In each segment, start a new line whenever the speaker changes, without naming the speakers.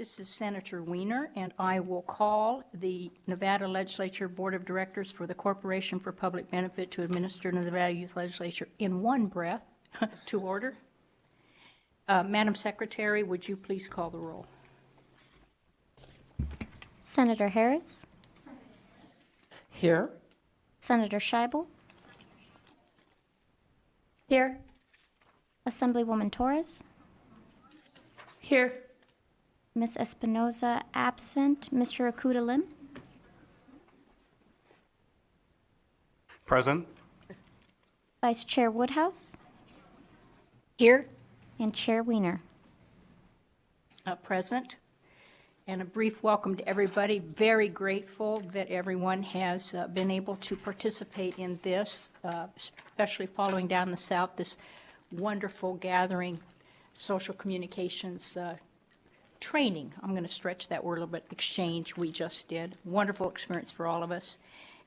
This is Senator Weiner, and I will call the Nevada Legislature Board of Directors for the Corporation for Public Benefit to administer the Nevada Youth Legislature in one breath to order. Madam Secretary, would you please call the roll?
Senator Harris.
Here.
Senator Scheibel.
Here.
Assemblywoman Torres.
Here.
Ms. Espinoza absent. Mr. Akuta Lim.
Present.
Vice Chair Woodhouse.
Here.
And Chair Weiner.
Present. And a brief welcome to everybody. Very grateful that everyone has been able to participate in this, especially following down the South, this wonderful gathering, social communications training. I'm going to stretch that word a little bit, exchange we just did. Wonderful experience for all of us.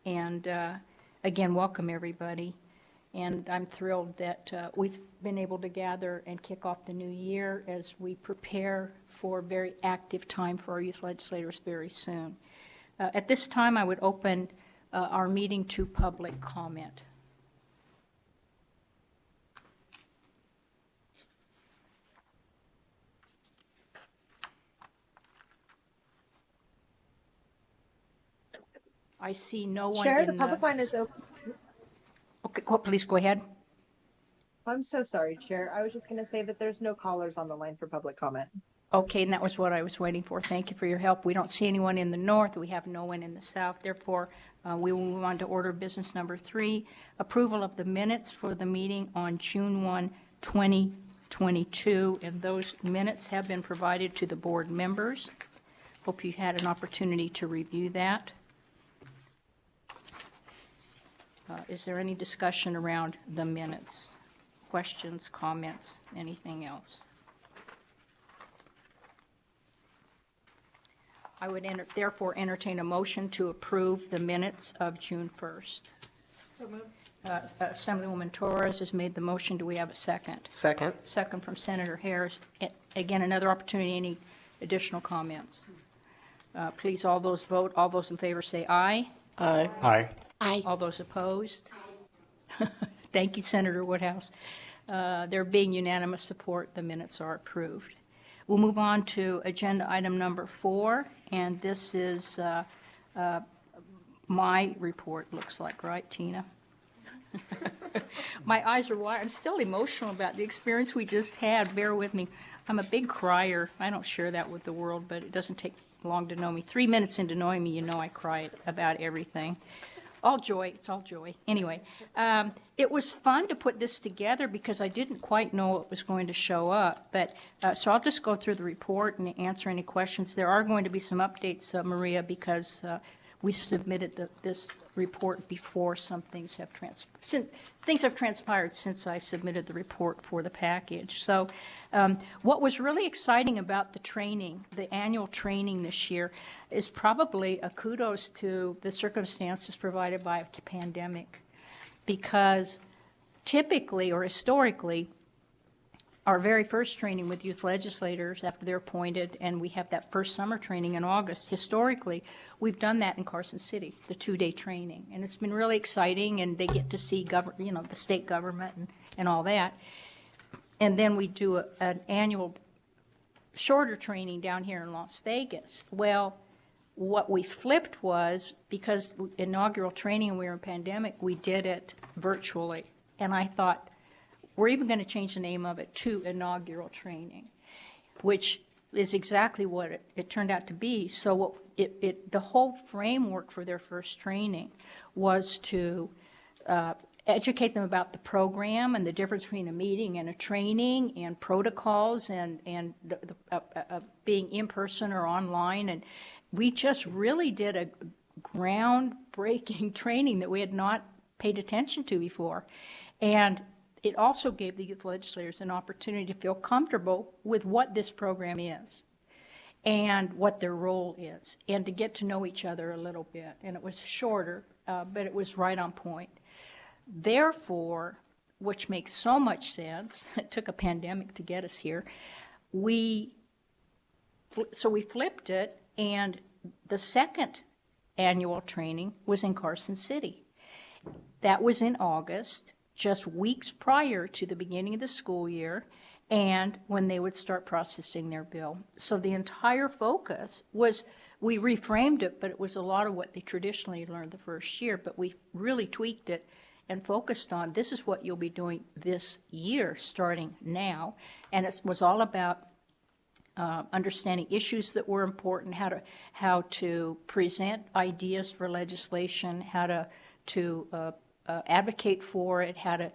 And again, welcome everybody. And I'm thrilled that we've been able to gather and kick off the new year as we prepare for a very active time for our youth legislators very soon. At this time, I would open our meeting to public comment. I see no one
Chair,
in
the public line is open.
Okay, please go ahead.
I'm so sorry, Chair. I was just going to say that there's no callers on the line for public comment.
Okay, and that was what I was waiting for. Thank you for your help. We don't see anyone in the north. We have no one in the south. Therefore, we will move on to order of business number 3, approval of the minutes for the meeting on June 1, 2022. And those minutes have been provided to the board members. Hope you had an opportunity to review that. Is there any discussion around the minutes? Questions, comments, anything else? I would therefore entertain a motion to approve the minutes of June 1st.
So moved.
Assemblywoman Torres has made the motion. Do we have a second?
Second.
Second from Senator Harris. Again, another opportunity. Any additional comments? Please, all those vote. All those in favor say aye.
Aye.
Aye.
Aye.
All those opposed? Thank you, Senator Woodhouse. There being unanimous support, the minutes are approved. We'll move on to agenda item number 4, and this is my report, looks like, right, Tina? My eyes are wide. I'm still emotional about the experience we just had. Bear with me. I'm a big crier. I don't share that with the world, but it doesn't take long to know me. 3 minutes into knowing me, you know I cry about everything. All joy. It's all joy. Anyway, it was fun to put this together because I didn't quite know what was going to show up. But so I'll just go through the report and answer any questions. There are going to be some updates, Maria, because we submitted this report before some things have transpired since I submitted the report for the package. So what was really exciting about the training, the annual training this year, is probably a kudos to the circumstances provided by a pandemic, because typically or historically, our very first training with youth legislators after they're appointed, and we have that first summer training in August. Historically, we've done that in Carson City, the 2-day training, and it's been really exciting, and they get to see the state government and all that. And then we do an annual shorter training down here in Las Vegas. Well, what we flipped was, because inaugural training and we were in pandemic, we did it virtually, and I thought, we're even going to change the name of it to inaugural training, which is exactly what it turned out to be. So the whole framework for their first training was to educate them about the program and the difference between a meeting and a training and protocols and being in person or online. And we just really did a groundbreaking training that we had not paid attention to before. And it also gave the youth legislators an opportunity to feel comfortable with what this program is and what their role is, and to get to know each other a little bit. And it was shorter, but it was right on point. Therefore, which makes so much sense, it took a pandemic to get us here, we so we flipped it, and the second annual training was in Carson City. That was in August, just weeks prior to the beginning of the school year, and when they would start processing their bill. So the entire focus was, we reframed it, but it was a lot of what they traditionally learned the first year, but we really tweaked it and focused on, this is what you'll be doing this year, starting now. And it was all about understanding issues that were important, how to present ideas for legislation, how to advocate for it, how to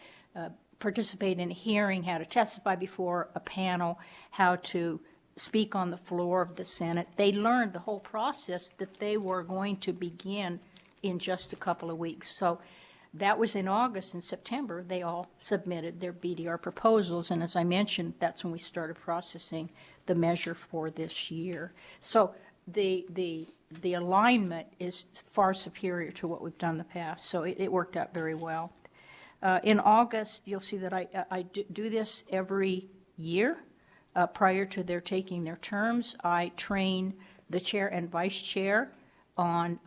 participate in a hearing, how to testify before a panel, how to speak on the floor of the Senate. They learned the whole process that they were going to begin in just a couple of weeks. So that was in August. In September, they all submitted their BDR proposals, and as I mentioned, that's when we started processing the measure for this year. So the alignment is far superior to what we've done in the past, so it worked out very well. In August, you'll see that I do this every year prior to their taking their terms. I train the chair and vice chair on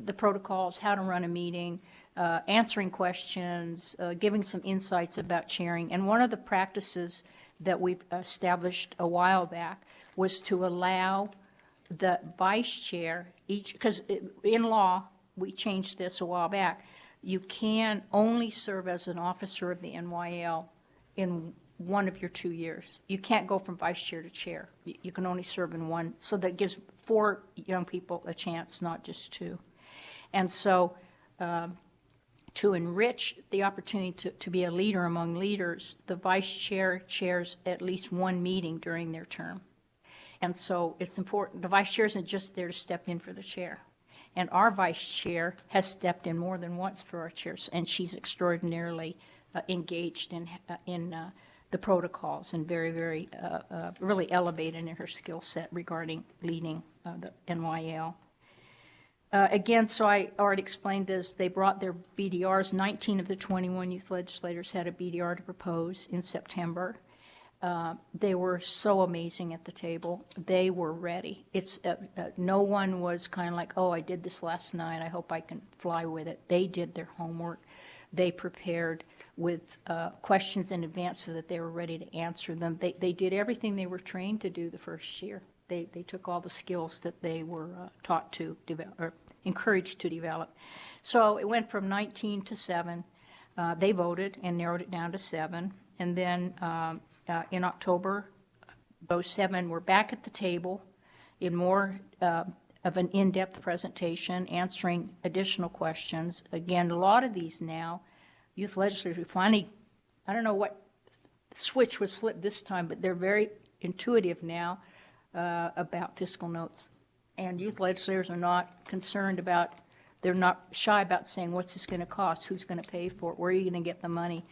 the protocols, how to run a meeting, answering questions, giving some insights about chairing. And one of the practices that we've established a while back was to allow the vice chair, because in law, we changed this a while back, you can only serve as an officer of the NYL in one of your 2 years. You can't go from vice chair to chair. You can only serve in one. So that gives 4 young people a chance, not just 2. And so to enrich the opportunity to be a leader among leaders, the vice chair chairs at least 1 meeting during their term. And so it's important. The vice chair isn't just there to step in for the chair. And our vice chair has stepped in more than once for our chairs, and she's extraordinarily engaged in the protocols and very, very, really elevated in her skill set regarding leading the NYL. Again, so I already explained this. They brought their BDRs. 19 of the 21 youth legislators had a BDR to propose in September. They were so amazing at the table. They were ready. No one was kind of like, oh, I did this last night, I hope I can fly with it. They did their homework. They prepared with questions in advance so that they were ready to answer them. They did everything they were trained to do the first year. They took all the skills that they were taught to develop, or encouraged to develop. So it went from 19 to 7. They voted and narrowed it down to 7. And then in October, those 7 were back at the table in more of an in-depth presentation, answering additional questions. Again, a lot of these now, youth legislators, we finally, I don't know what switch was flipped this time, but they're very intuitive now about fiscal notes. And youth legislators are not concerned about, they're not shy about saying, what's this going to cost? Who's going to pay for it? Where are you going to get the money?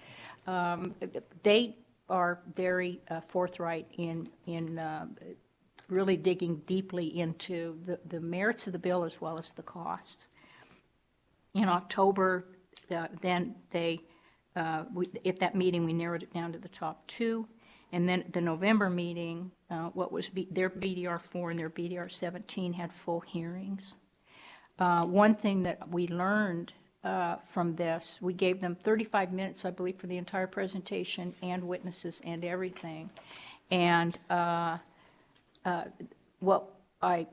They are very forthright in really digging deeply into the merits of the bill as well as the costs. In October, then at that meeting, we narrowed it down to the top 2. And then the November meeting, what was their BDR 4 and their BDR 17 had full hearings. One thing that we learned from this, we gave them 35 minutes, I believe, for the entire presentation and witnesses and everything. And what I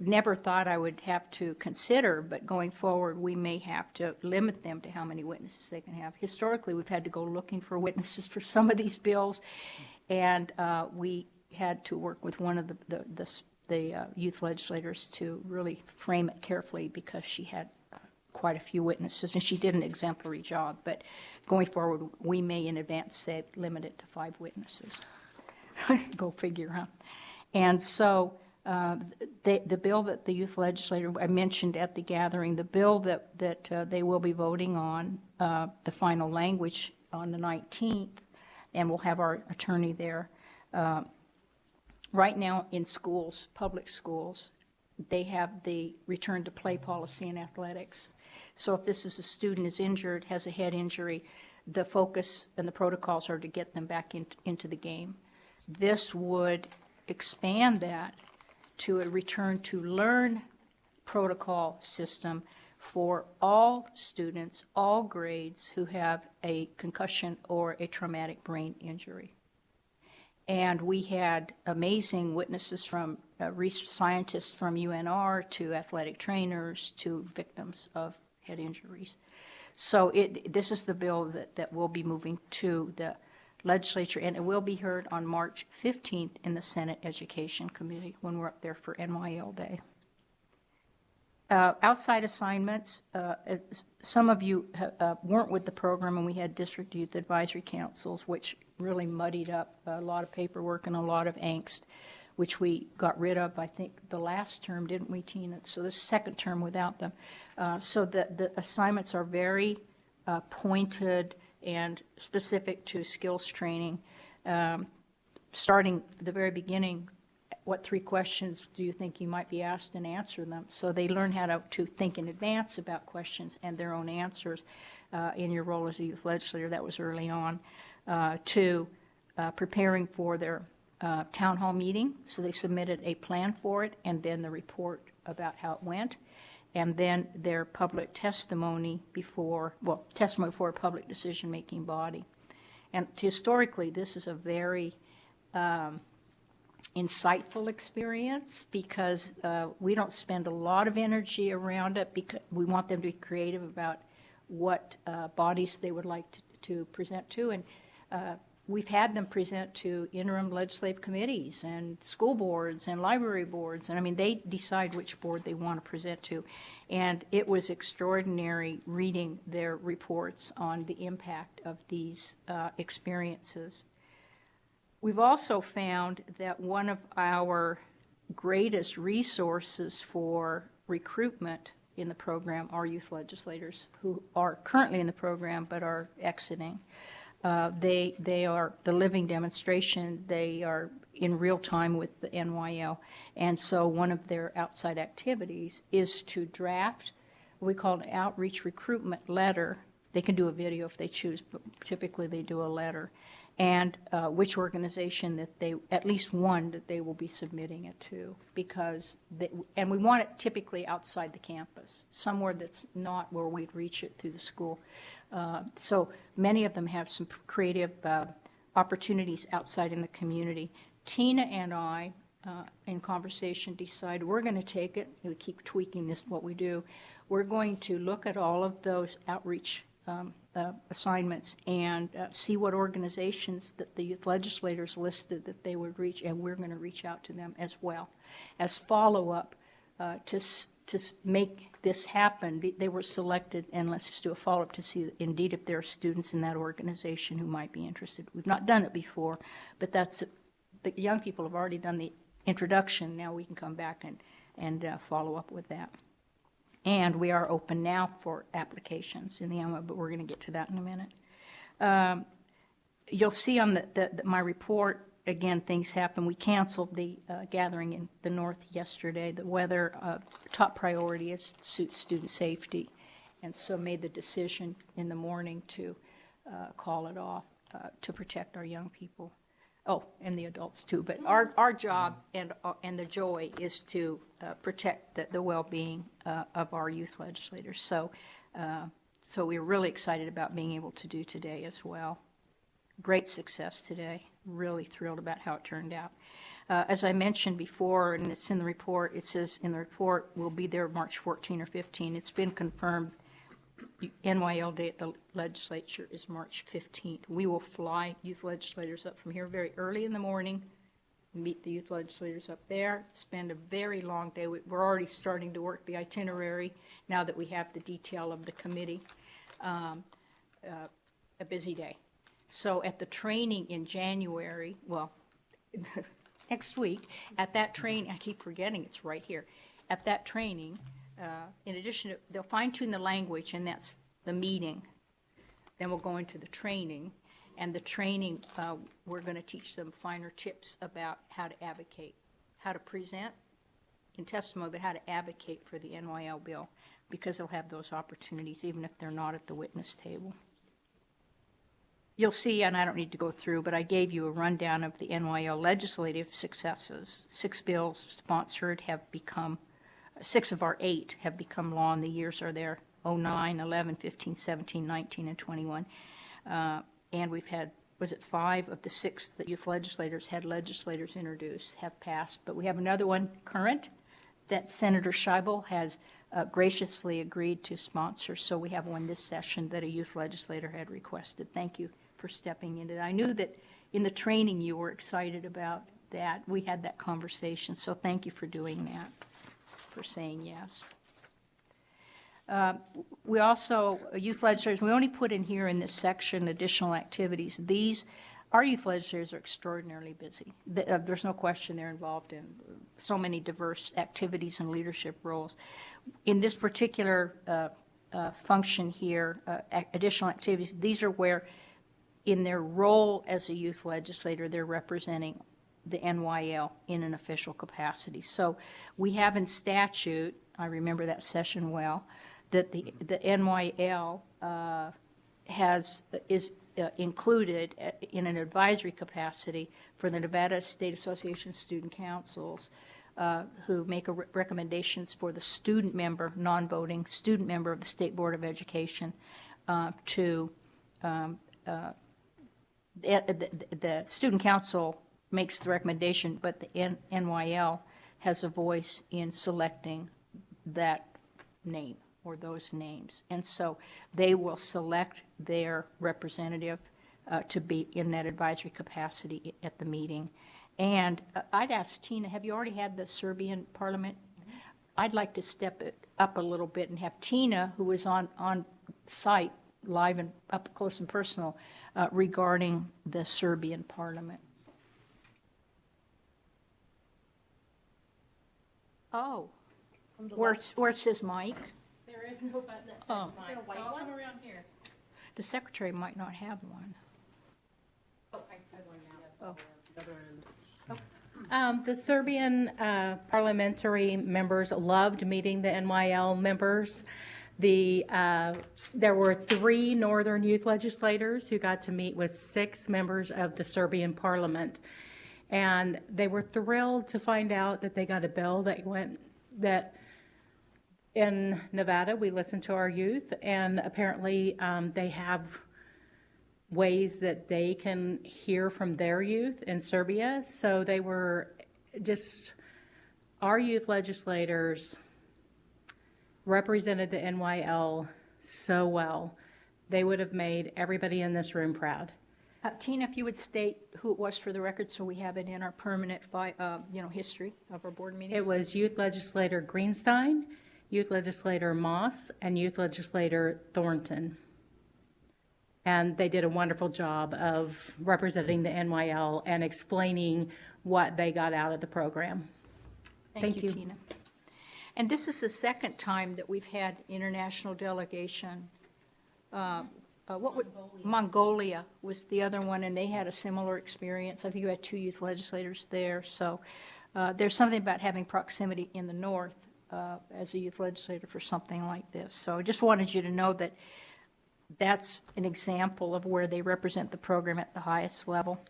never thought I would have to consider, but going forward, we may have to limit them to how many witnesses they can have. Historically, we've had to go looking for witnesses for some of these bills, and we had to work with one of the youth legislators to really frame it carefully because she had quite a few witnesses, and she did an exemplary job. But going forward, we may in advance say limit it to 5 witnesses. Go figure, huh? And so the bill that the youth legislator, I mentioned at the gathering, the bill that they will be voting on, the final language on the 19th, and we'll have our attorney there. Right now in schools, public schools, they have the return to play policy in athletics. So if this is a student is injured, has a head injury, the focus and the protocols are to get them back into the game. This would expand that to a return to learn protocol system for all students, all grades who have a concussion or a traumatic brain injury. And we had amazing witnesses from scientists from UNR to athletic trainers to victims of head injuries. So this is the bill that will be moving to the legislature, and it will be heard on March 15th in the Senate Education Committee when we're up there for NYL Day. Outside assignments, some of you weren't with the program, and we had district youth advisory councils, which really muddied up a lot of paperwork and a lot of angst, which we got rid of, I think, the last term, didn't we, Tina? So the second term without them. So the assignments are very pointed and specific to skills training. Starting at the very beginning, what 3 questions do you think you might be asked, and answer them? So they learn how to think in advance about questions and their own answers in your role as a youth legislator. That was early on. To preparing for their town hall meeting. So they submitted a plan for it, and then the report about how it went. And then their public testimony before a public decision-making body. And historically, this is a very insightful experience, because we don't spend a lot of energy around it, because we want them to be creative about what bodies they would like to present to. And we've had them present to interim legislative committees and school boards and library boards. And I mean, they decide which board they want to present to. And it was extraordinary reading their reports on the impact of these experiences. We've also found that one of our greatest resources for recruitment in the program are youth legislators who are currently in the program but are exiting. They are the living demonstration. They are in real time with the NYL. And so one of their outside activities is to draft what we call an outreach recruitment letter. They can do a video if they choose, but typically they do a letter. And which organization that they, at least one, that they will be submitting it to, because and we want it typically outside the campus, somewhere that's not where we'd reach it through the school. So many of them have some creative opportunities outside in the community. Tina and I, in conversation, decided we're going to take it. We keep tweaking this, what we do. We're going to look at all of those outreach assignments and see what organizations that the youth legislators listed that they would reach, and we're going to reach out to them as well as follow-up to make this happen. They were selected, and let's just do a follow-up to see indeed if there are students in that organization who might be interested. We've not done it before, but the young people have already done the introduction. Now we can come back and follow up with that. And we are open now for applications in the AMA, but we're going to get to that in a minute. You'll see on my report, again, things happen. We canceled the gathering in the north yesterday. The weather, top priority is student safety, and so made the decision in the morning to call it off to protect our young people. Oh, and the adults too. But our job and the joy is to protect the well-being of our youth legislators. So we're really excited about being able to do today as well. Great success today. Really thrilled about how it turned out. As I mentioned before, and it's in the report, it says in the report we'll be there March 14 or 15. It's been confirmed. NYL Day at the legislature is March 15th. We will fly youth legislators up from here very early in the morning, meet the youth legislators up there, spend a very long day. We're already starting to work the itinerary now that we have the detail of the committee. A busy day. So at the training in January, well, next week, at that training, I keep forgetting it's right here. At that training, in addition to, they'll fine-tune the language, and that's the meeting. Then we'll go into the training, and the training, we're going to teach them finer tips about how to advocate, how to present in testimony, but how to advocate for the NYL bill, because they'll have those opportunities even if they're not at the witness table. you'll see, and I don't need to go through, but I gave you a rundown of the NYL legislative successes. 6 bills sponsored have become, 6 of our 8 have become law, and the years are there, 09, 11, 15, 17, 19, and 21. And we've had, was it 5 of the 6 that youth legislators had legislators introduce have passed, but we have another one current that Senator Scheibel has graciously agreed to sponsor. So we have one this session that a youth legislator had requested. Thank you for stepping into that. I knew that in the training you were excited about that. We had that conversation, so thank you for doing that, for saying yes. We also, youth legislators, we only put in here in this section additional activities. These, our youth legislators are extraordinarily busy. There's no question they're involved in so many diverse activities and leadership roles. In this particular function here, additional activities, these are where in their role as a youth legislator, they're representing the NYL in an official capacity. So we have in statute, I remember that session well, that the NYL is included in an advisory capacity for the Nevada State Association of Student Councils, who make recommendations for the student member, non-voting student member of the State Board of Education to the student council makes the recommendation, but the NYL has a voice in selecting that name or those names. And so they will select their representative to be in that advisory capacity at the meeting. And I'd ask Tina, have you already had the Serbian parliament? I'd like to step it up a little bit and have Tina, who is on site, live and up close and personal, regarding the Serbian parliament. Oh, where it says Mike?
There is no button that
Oh.
Mike. So I'll come around here.
The secretary might not have one.
Oh, I see one now.
The Serbian parliamentary members loved meeting the NYL members. There were 3 northern youth legislators who got to meet with 6 members of the Serbian parliament. And they were thrilled to find out that they got a bill that in Nevada, we listen to our youth, and apparently they have ways that they can hear from their youth in Serbia. So they were just, our youth legislators represented the NYL so well. They would have made everybody in this room proud.
Tina, if you would state who it was for the record so we have it in our permanent history of our board meetings.
It was Youth Legislator Greenstein, Youth Legislator Moss, and Youth Legislator Thornton. And they did a wonderful job of representing the NYL and explaining what they got out of the program.
Thank you, Tina. And this is the second time that we've had international delegation. Mongolia was the other one, and they had a similar experience. I think we had 2 youth legislators there. So there's something about having proximity in the north as a youth legislator for something like this. So I just wanted you to know that that's an example of where they represent the program at the highest level.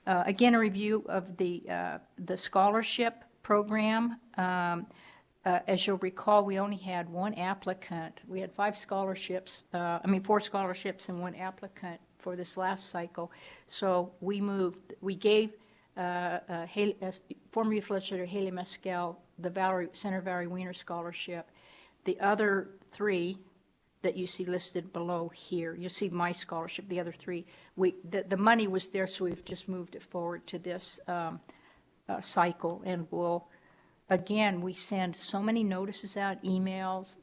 Again, a review of the scholarship program. As you'll recall, we only had 1 applicant. We had 4 scholarships and 1 applicant for this last cycle. So we gave former youth legislator Haley Mescal the Senator Valerie Weiner Scholarship. The other 3 that you see listed below here, you'll see my scholarship, the other 3, the money was there, so we've just moved it forward to this cycle, and again, we send so many notices out, emails,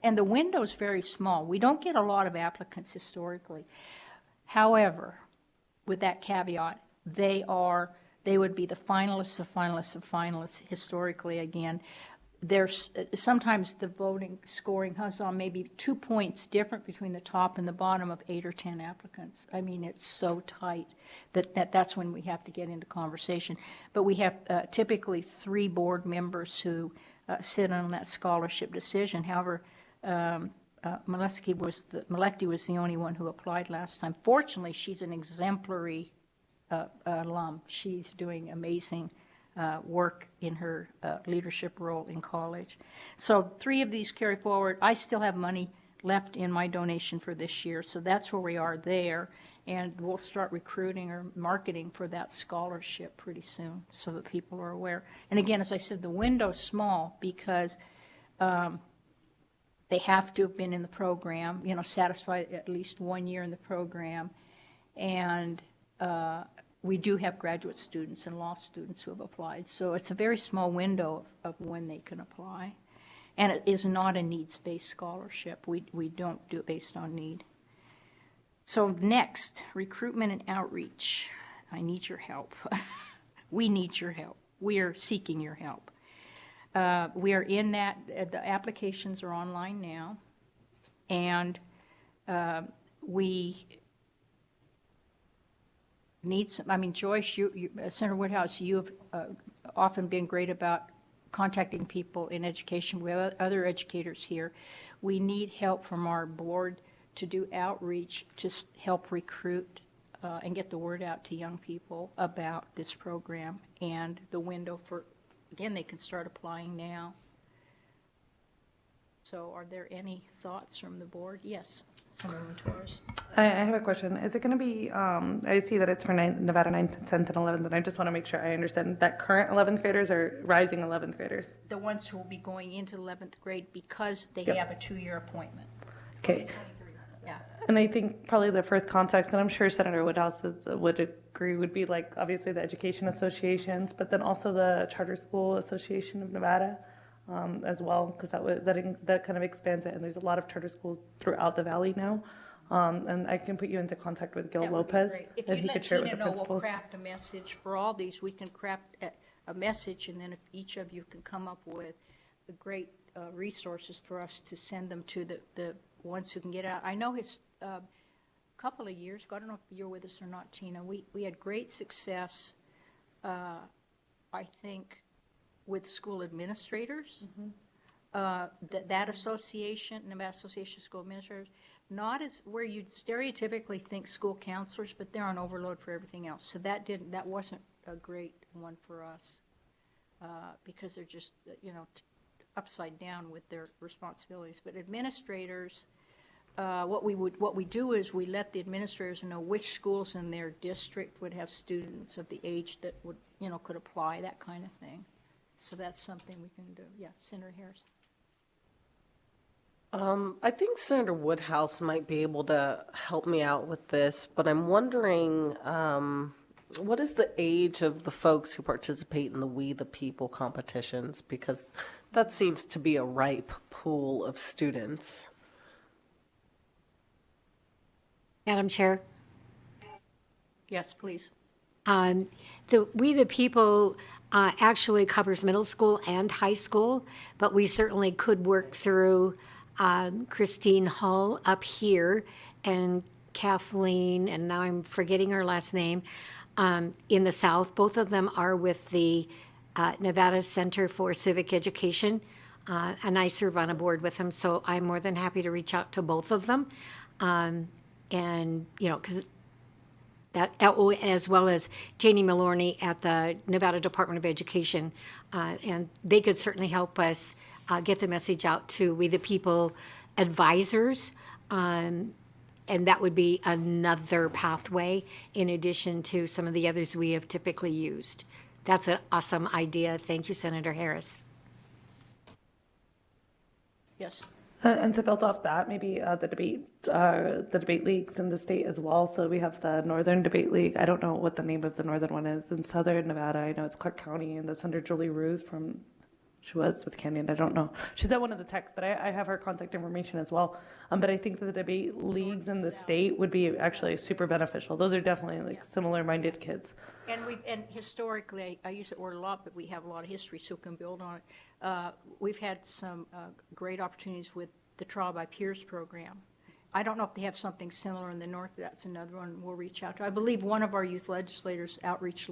and the window's very small. We don't get a lot of applicants historically. However, with that caveat, they would be the finalists of finalists of finalists historically again. There's sometimes the voting scoring has on maybe 2 points different between the top and the bottom of 8 or 10 applicants. I mean, it's so tight that's when we have to get into conversation. But we have typically 3 board members who sit on that scholarship decision. However, Malekti was the only one who applied last time. Fortunately, she's an exemplary alum. She's doing amazing work in her leadership role in college. So 3 of these carry forward. I still have money left in my donation for this year, so that's where we are there. And we'll start recruiting or marketing for that scholarship pretty soon so that people are aware. And again, as I said, the window's small because they have to have been in the program, satisfied at least 1 year in the program. And we do have graduate students and law students who have applied. So it's a very small window of when they can apply. And it is not a needs-based scholarship. We don't do it based on need. So next, recruitment and outreach. I need your help. We need your help. We are seeking your help. We are in that, the applications are online now. And we need some, Joyce, Senator Woodhouse, you have often been great about contacting people in education. We have other educators here. We need help from our board to do outreach to help recruit and get the word out to young people about this program and the window for, again, they can start applying now. So are there any thoughts from the board? Yes, Senator Torres.
I have a question. Is it going to be, I see that it's for Nevada 9th, 10th, and 11th, and I just want to make sure I understand that current 11th graders are rising 11th graders?
The ones who will be going into 11th grade because they
Yep.
have a 2-year appointment.
Okay.
Yeah.
And I think probably the first contact, and I'm sure Senator Woodhouse would agree, would be like obviously the education associations, but then also the Charter School Association of Nevada as well, because that kind of expands it. And there's a lot of charter schools throughout the valley now. And I can put you into contact with Gil
That would be
Lopez,
great. If
and
you
he
let
could share it with
Tina
the
know, we'll
principals.
craft a message for all these. We can craft a message, and then if each of you can come up with the great resources for us to send them to the ones who can get out. I know his couple of years ago, I don't know if you're with us or not, Tina, we had great success, I think, with school administrators. That association, Nevada Association of School Administrators, not as where you'd stereotypically think school counselors, but they're on overload for everything else. So that wasn't a great one for us because they're just, upside down with their responsibilities. But administrators, what we do is we let the administrators know which schools in their district would have students of the age that would, could apply, that kind of thing. So that's something we can do. Yeah, Senator Harris.
I think Senator Woodhouse might be able to help me out with this, but I'm wondering, what is the age of the folks who participate in the We the People competitions? Because that seems to be a ripe pool of students.
Madam Chair,
Yes, please.
the We the People actually covers middle school and high school, but we certainly could work through Christine Hull up here and Kathleen, and now I'm forgetting her last name, in the south. Both of them are with the Nevada Center for Civic Education, and I serve on a board with them, so I'm more than happy to reach out to both of them. And, because as well as Janie Malorny at the Nevada Department of Education. And they could certainly help us get the message out to We the People advisors. And that would be another pathway in addition to some of the others we have typically used. That's an awesome idea. Thank you, Senator Harris.
Yes.
And to build off that, maybe the debate leagues in the state as well. So we have the Northern Debate League. I don't know what the name of the northern one is. In Southern Nevada, I know it's Clark County, and that's under Julie Ruse she was with Canyon. I don't know. She's at one of the techs, but I have her contact information as well. But I think that the debate leagues in the state would be actually super beneficial. Those are definitely like similar-minded kids.
And historically, I use that word a lot, but we have a lot of history, so we can build on it. We've had some great opportunities with the Trial by Peers program. I don't know if they have something similar in the north. That's another one we'll reach out to. I believe one of our youth legislators' outreach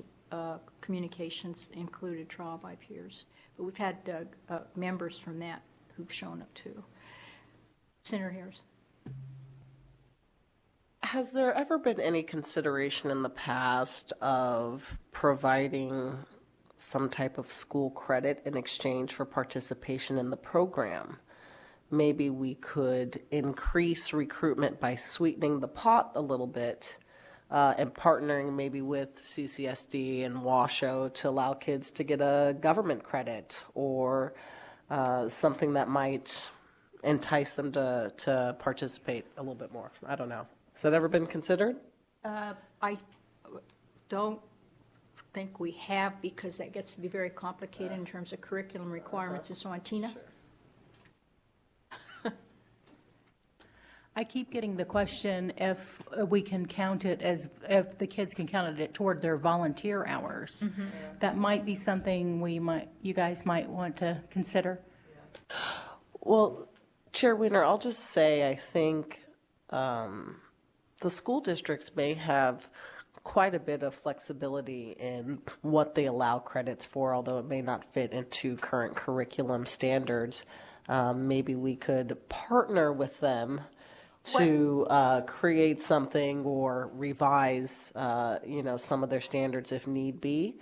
communications included Trial by Peers. But we've had members from that who've shown up too. Senator Harris.
Has there ever been any consideration in the past of providing some type of school credit in exchange for participation in the program? Maybe we could increase recruitment by sweetening the pot a little bit and partnering maybe with CCSD and Washoe to allow kids to get a government credit or something that might entice them to participate a little bit more. I don't know. Has that ever been considered?
I don't think we have, because that gets to be very complicated in terms of curriculum requirements and so on. Tina?
I keep getting the question if we can count it as, if the kids can count it toward their volunteer hours. That might be something you guys might want to consider.
Well, Chair Wiener, I'll just say I think the school districts may have quite a bit of flexibility in what they allow credits for, although it may not fit into current curriculum standards. Maybe we could partner with them to create something or revise, some of their standards if need be,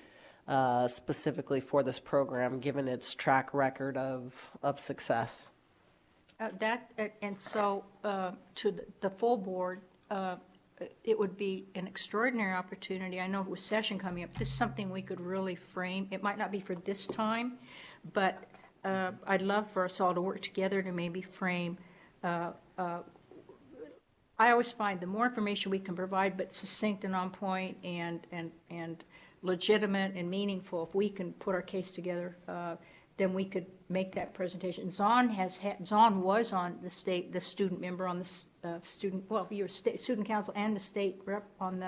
specifically for this program, given its track record of success.
And so to the full board, it would be an extraordinary opportunity. I know with session coming up, this is something we could really frame. It might not be for this time, but I'd love for us all to work together to maybe frame. I always find the more information we can provide, but succinct and on point and legitimate and meaningful, if we can put our case together, then we could make that presentation. Zahn was on the student member on the your student council and the state rep on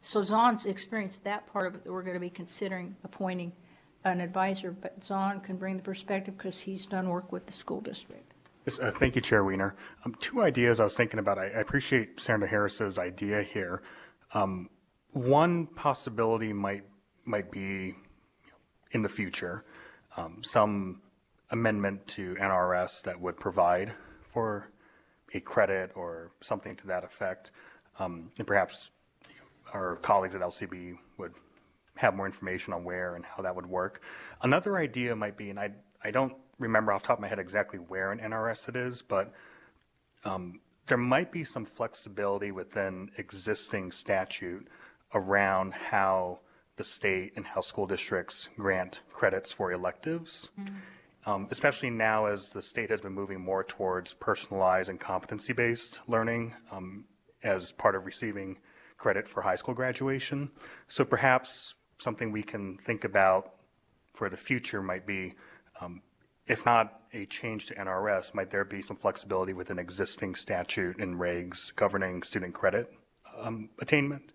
so Zahn's experienced that part of it that we're going to be considering appointing an advisor, but Zahn can bring the perspective because he's done work with the school district.
Yes, thank you, Chair Wiener. Two ideas I was thinking about. I appreciate Senator Harris's idea here. One possibility might be in the future, some amendment to NRS that would provide for a credit or something to that effect. And perhaps our colleagues at LCB would have more information on where and how that would work. Another idea might be, and I don't remember off the top of my head exactly where in NRS it is, but there might be some flexibility within existing statute around how the state and how school districts grant credits for electives, especially now as the state has been moving more towards personalized and competency-based learning as part of receiving credit for high school graduation. So perhaps something we can think about for the future might be, if not a change to NRS, might there be some flexibility within existing statute and regs governing student credit attainment,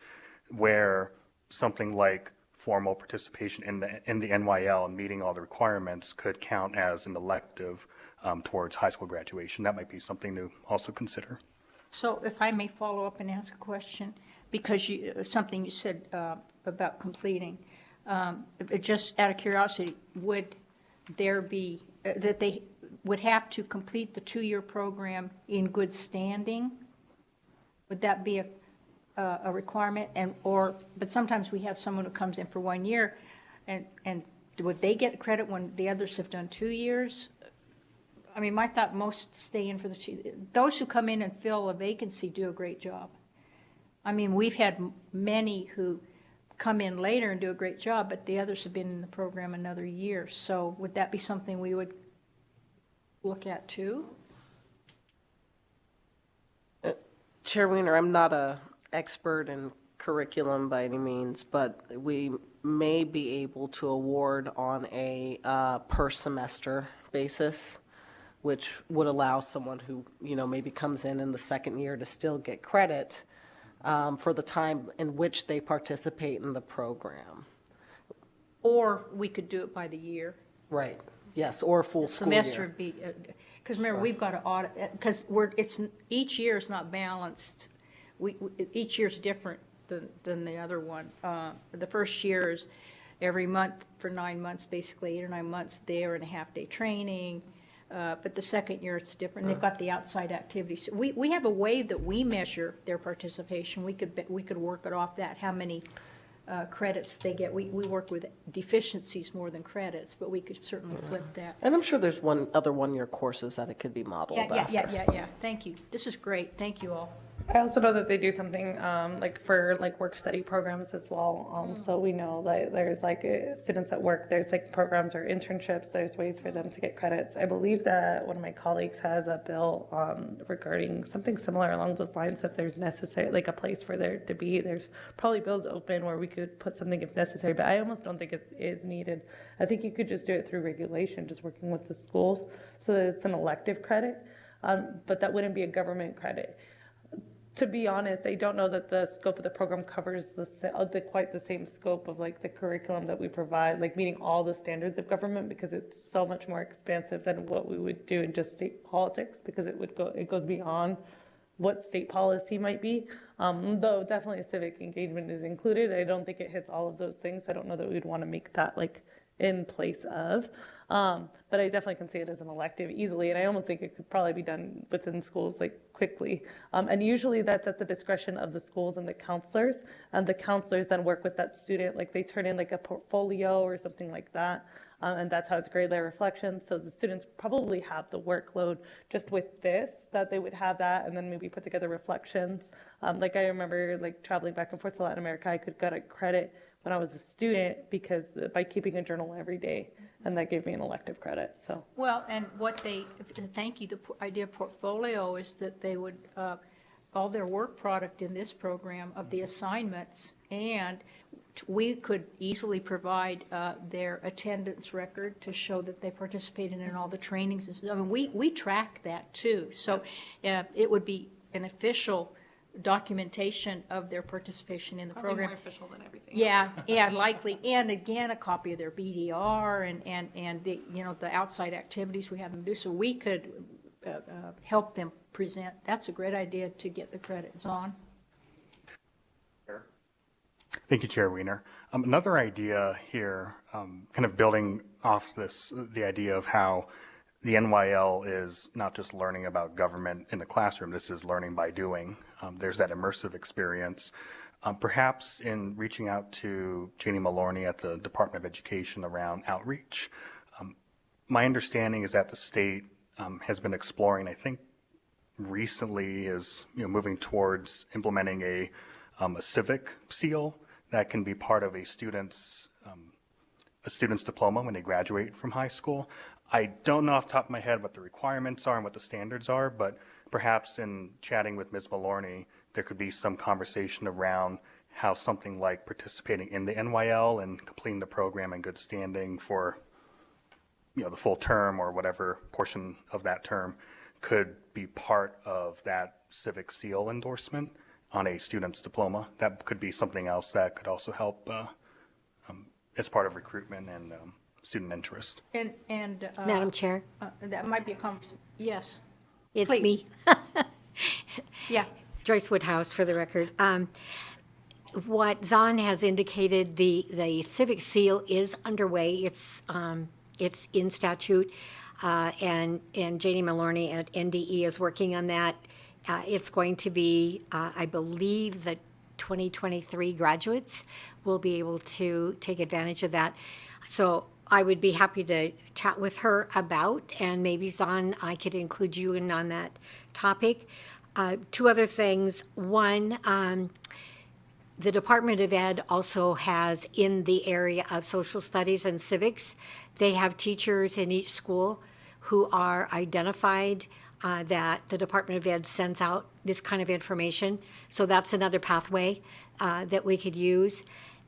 where something like formal participation in the NYL and meeting all the requirements could count as an elective towards high school graduation. That might be something to also consider.
So if I may follow up and ask a question, because something you said about completing, just out of curiosity, would there be, that they would have to complete the 2-year program in good standing? Would that be a requirement? But sometimes we have someone who comes in for 1 year, and would they get credit when the others have done 2 years? I mean, my thought, most stay in for the 2. Those who come in and fill a vacancy do a great job. I mean, we've had many who come in later and do a great job, but the others have been in the program another year. So would that be something we would look at too?
Chair Wiener, I'm not an expert in curriculum by any means, but we may be able to award on a per semester basis, which would allow someone who, maybe comes in the second year to still get credit for the time in which they participate in the program.
Or we could do it by the year.
Right, yes, or a full school
Semester
year.
would be, because remember, we've got to audit, because each year is not balanced. Each year's different than the other one. The first year is every month for 9 months, basically 8 or 9 months there, and a half-day training. But the second year, it's different. They've got the outside activities. We have a way that we measure their participation. We could work it off that, how many credits they get. We work with deficiencies more than credits, but we could certainly flip that.
And I'm sure there's other one-year courses that it could be modeled after.
Yeah. Thank you. This is great. Thank you all.
I also know that they do something like for like work study programs as well. So we know that there's like students at work, there's like programs or internships, there's ways for them to get credits. I believe that one of my colleagues has a bill regarding something similar along those lines. If there's necessary, like a place for there to be, there's probably bills open where we could put something if necessary, but I almost don't think it is needed. I think you could just do it through regulation, just working with the schools so that it's an elective credit, but that wouldn't be a government credit. To be honest, I don't know that the scope of the program covers quite the same scope of like the curriculum that we provide, like meeting all the standards of government, because it's so much more expansive than what we would do in just state politics, because it goes beyond what state policy might be. Though definitely civic engagement is included. I don't think it hits all of those things. I don't know that we'd want to make that like in place of. But I definitely can see it as an elective easily, and I almost think it could probably be done within schools like quickly. And usually that's at the discretion of the schools and the counselors, and the counselors then work with that student, like they turn in like a portfolio or something like that, and that's how it's graded their reflections. So the students probably have the workload just with this, that they would have that, and then maybe put together reflections. Like I remember like traveling back and forth to Latin America, I could get a credit when I was a student because by keeping a journal every day, and that gave me an elective credit. So
Well, and thank you, the idea of portfolio is that they would, all their work product in this program of the assignments, and we could easily provide their attendance record to show that they participated in all the trainings. I mean, we track that too. So it would be an official documentation of their participation in the program.
more official than everything.
Yeah, likely. And again, a copy of their BDR and the, the outside activities we have them do. So we could help them present. That's a great idea to get the credits on.
Thank you, Chair Wiener. Another idea here, kind of building off the idea of how the NYL is not just learning about government in the classroom, this is learning by doing. There's that immersive experience. Perhaps in reaching out to Janie Maloney at the Department of Education around outreach. My understanding is that the state has been exploring, I think recently is moving towards implementing a civic seal that can be part of a student's diploma when they graduate from high school. I don't know off the top of my head what the requirements are and what the standards are, but perhaps in chatting with Ms. Maloney, there could be some conversation around how something like participating in the NYL and completing the program in good standing for the full term or whatever portion of that term could be part of that civic seal endorsement on a student's diploma. That could be something else that could also help as part of recruitment and student interest.
And
Madam Chair,
that might be a conversation. Yes.
it's
please.
me,
Yeah.
Joyce Woodhouse, for the record. What Zahn has indicated, the civic seal is underway. It's in statute, and Janie Maloney at NDE is working on that. It's going to be, I believe, that 2023 graduates will be able to take advantage of that. So I would be happy to chat with her about, and maybe Zahn, I could include you in on that topic. Two other things. One, the Department of Ed also has, in the area of social studies and civics, they have teachers in each school who are identified that the Department of Ed sends out this kind of information. So that's another pathway that we could use.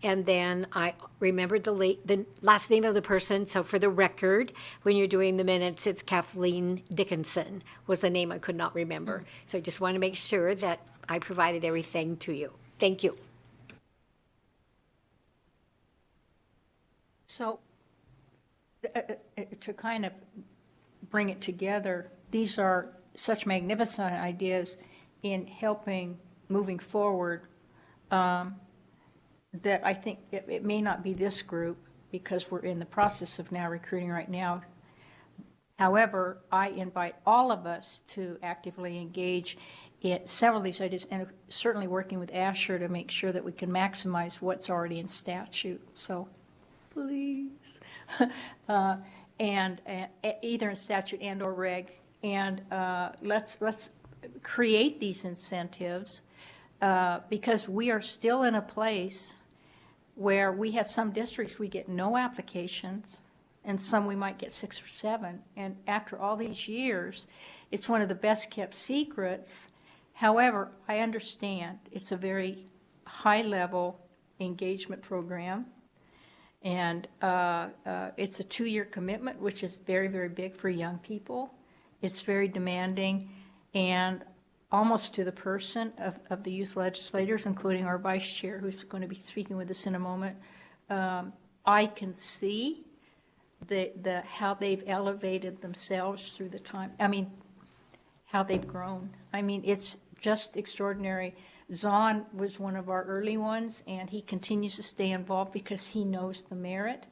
And then I remembered the last name of the person. So for the record, when you're doing the minutes, it's Kathleen Dickinson was the name I could not remember. So I just want to make sure that I provided everything to you. Thank you.
So to kind of bring it together, these are such magnificent ideas in helping moving forward that I think it may not be this group because we're in the process of now recruiting right now. However, I invite all of us to actively engage in several of these ideas, and certainly working with Asher to make sure that we can maximize what's already in statute. So, please, and either in statute and or reg, and let's create these incentives because we are still in a place where we have some districts we get no applications, and some we might get 6 or 7. And after all these years, it's one of the best kept secrets. However, I understand it's a very high-level engagement program, and it's a 2-year commitment, which is very, very big for young people. It's very demanding, and almost to the person of the youth legislators, including our vice chair, who's going to be speaking with us in a moment. I can see how they've elevated themselves through the time. I mean, how they've grown. I mean, it's just extraordinary. Zahn was one of our early ones, and he continues to stay involved because he knows the merit,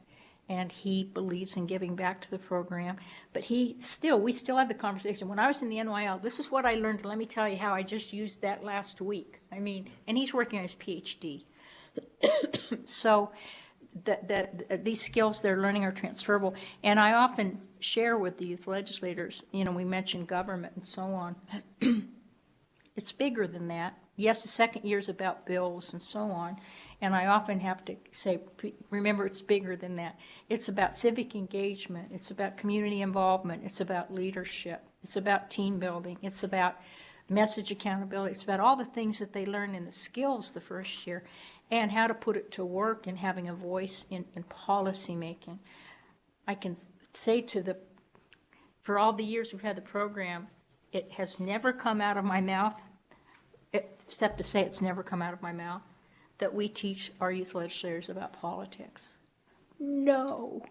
and he believes in giving back to the program. But we still have the conversation. When I was in the NYL, this is what I learned. Let me tell you how I just used that last week. I mean, and he's working on his PhD. So these skills they're learning are transferable. And I often share with the youth legislators, we mentioned government and so on. It's bigger than that. Yes, the second year is about bills and so on. And I often have to say, remember, it's bigger than that. It's about civic engagement. It's about community involvement. It's about leadership. It's about team building. It's about message accountability. It's about all the things that they learn in the skills the first year and how to put it to work and having a voice in policy making. I can say for all the years we've had the program, it has never come out of my mouth, except to say it's never come out of my mouth, that we teach our youth legislators about politics. No.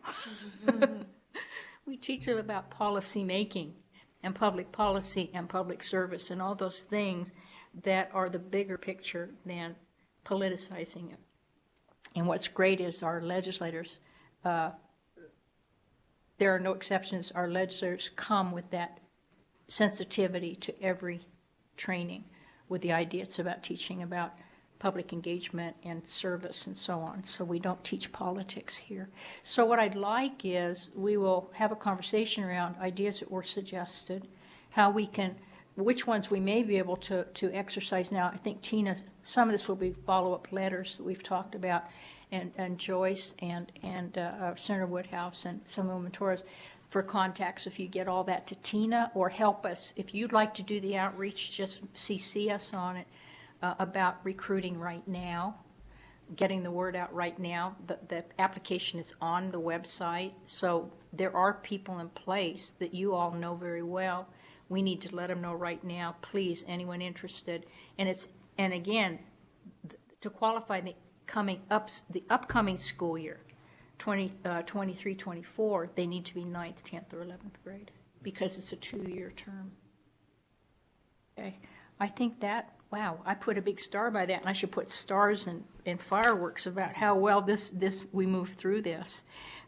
We teach them about policy making and public policy and public service and all those things that are the bigger picture than politicizing it. And what's great is our legislators, there are no exceptions, our legislators come with that sensitivity to every training with the idea it's about teaching about public engagement and service and so on. So we don't teach politics here. So what I'd like is we will have a conversation around ideas that were suggested, how we can, which ones we may be able to exercise now. I think Tina, some of this will be follow-up letters that we've talked about, and Joyce and Senator Woodhouse and some of the Torres for contacts. If you get all that to Tina, or help us. If you'd like to do the outreach, just CC us on it. About recruiting right now, getting the word out right now. The application is on the website, so there are people in place that you all know very well. We need to let them know right now, please, anyone interested. And again, to qualify the upcoming school year, 23-24, they need to be 9th, 10th, or 11th grade because it's a 2-year term. Okay, I think that. Wow, I put a big star by that, and I should put stars and fireworks about how well we move through this.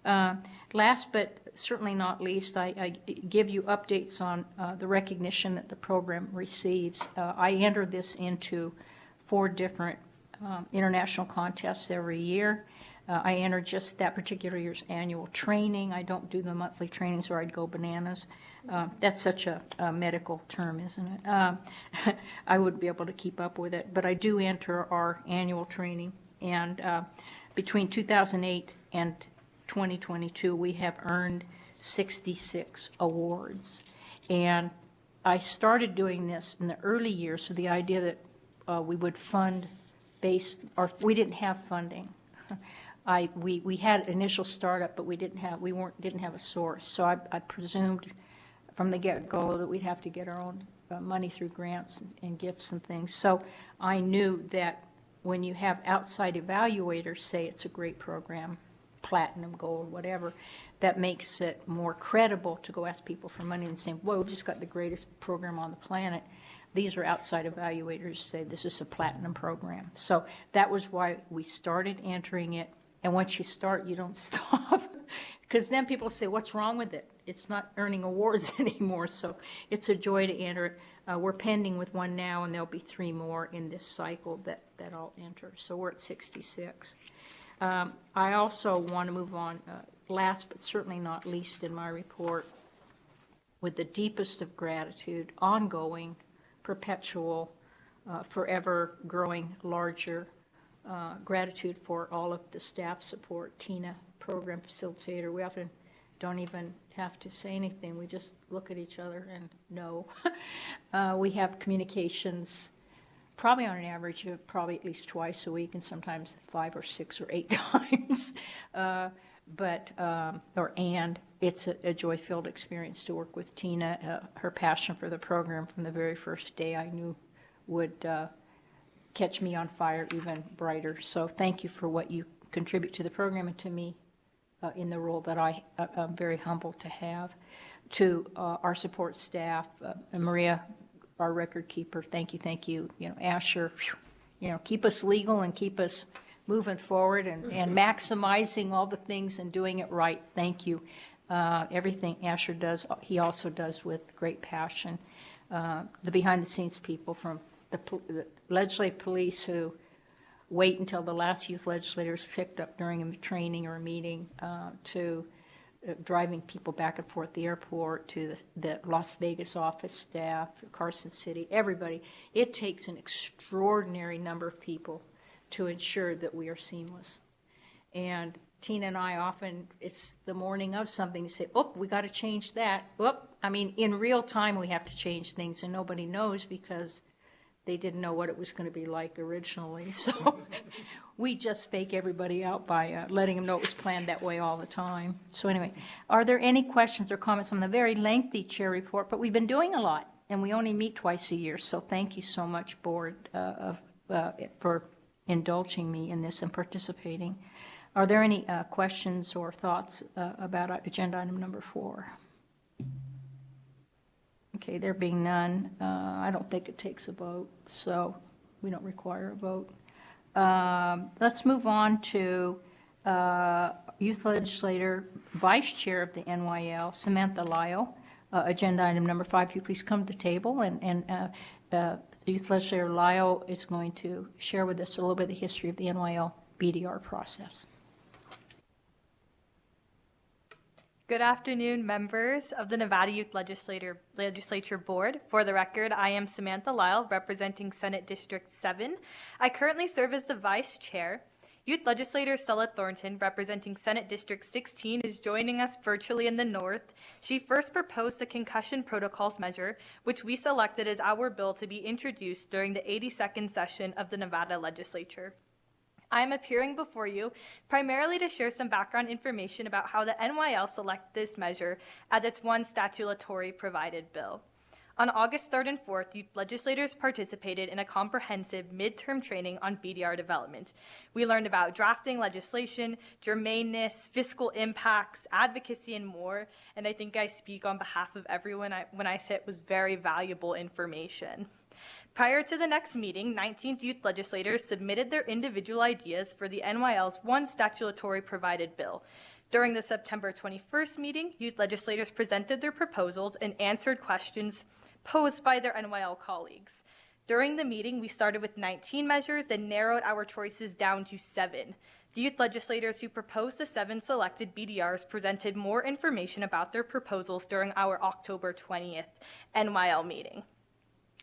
Last but certainly not least, I give you updates on the recognition that the program receives. I enter this into 4 different international contests every year. I enter just that particular year's annual training. I don't do the monthly trainings or I'd go bananas. That's such a medical term, isn't it? I wouldn't be able to keep up with it. But I do enter our annual training. And between 2008 and 2022, we have earned 66 awards. And I started doing this in the early years with the idea that we would fund we didn't have funding. We had initial startup, but we didn't have a source. So I presumed from the get-go that we'd have to get our own money through grants and gifts and things. So I knew that when you have outside evaluators say it's a great program, platinum, gold, whatever, that makes it more credible to go ask people for money and say, whoa, we just got the greatest program on the planet. These are outside evaluators say this is a platinum program. So that was why we started entering it And once you start, you don't stop. Because then people say, what's wrong with it? It's not earning awards anymore, so it's a joy to enter it. We're pending with one now, and there'll be 3 more in this cycle that I'll enter. So we're at 66. I also want to move on, last but certainly not least in my report, with the deepest of gratitude, ongoing, perpetual, forever growing, larger gratitude for all of the staff support. Tina, program facilitator, we often don't even have to say anything. We just look at each other and know. We have communications probably on an average of probably at least twice a week, and sometimes 5 or 6 or 8 times. And it's a joy-filled experience to work with Tina. Her passion for the program from the very first day I knew would catch me on fire even brighter. So thank you for what you contribute to the program and to me in the role that I'm very humbled to have. To our support staff, Maria, our record keeper, thank you. Asher, keep us legal and keep us moving forward and maximizing all the things and doing it right. Thank you. Everything Asher does, he also does with great passion. The behind-the-scenes people from the legislative police who wait until the last youth legislator is picked up during a training or a meeting, to driving people back and forth at the airport, to the Las Vegas office staff, Carson City, everybody. It takes an extraordinary number of people to ensure that we are seamless. And Tina and I often, it's the morning of something, you say, oh, we got to change that. In real time we have to change things, and nobody knows because they didn't know what it was going to be like originally. So we just fake everybody out by letting them know it was planned that way all the time. So anyway, are there any questions or comments on the very lengthy chair report? But we've been doing a lot, and we only meet twice a year. So thank you so much, board, for indulging me in this and participating. Are there any questions or thoughts about agenda item number 4? Okay, there being none, I don't think it takes a vote, so we don't require a vote. Let's move on to Youth Legislator, Vice Chair of the NYL, Samantha Lyle. Agenda item number 5, if you please come to the table, and Youth Legislator Lyle is going to share with us a little bit of the history of the NYL BDR process.
Good afternoon, members of the Nevada Youth Legislature Board. For the record, I am Samantha Lyle, representing Senate District 7. I currently serve as the Vice Chair. Youth Legislator Stella Thornton, representing Senate District 16, is joining us virtually in the north. She first proposed the concussion protocols measure, which we selected as our bill to be introduced during the 82nd session of the Nevada Legislature. I am appearing before you primarily to share some background information about how the NYL selected this measure as its one statutory provided bill. On August 3rd and 4th, youth legislators participated in a comprehensive midterm training on BDR development. We learned about drafting legislation, germaneness, fiscal impacts, advocacy, and more. And I think I speak on behalf of everyone when I say it was very valuable information. Prior to the next meeting, 19th youth legislators submitted their individual ideas for the NYL's one statutory provided bill. During the September 21st meeting, youth legislators presented their proposals and answered questions posed by their NYL colleagues. During the meeting, we started with 19 measures and narrowed our choices down to 7. The youth legislators who proposed the 7 selected BDRs presented more information about their proposals during our October 20th NYL meeting.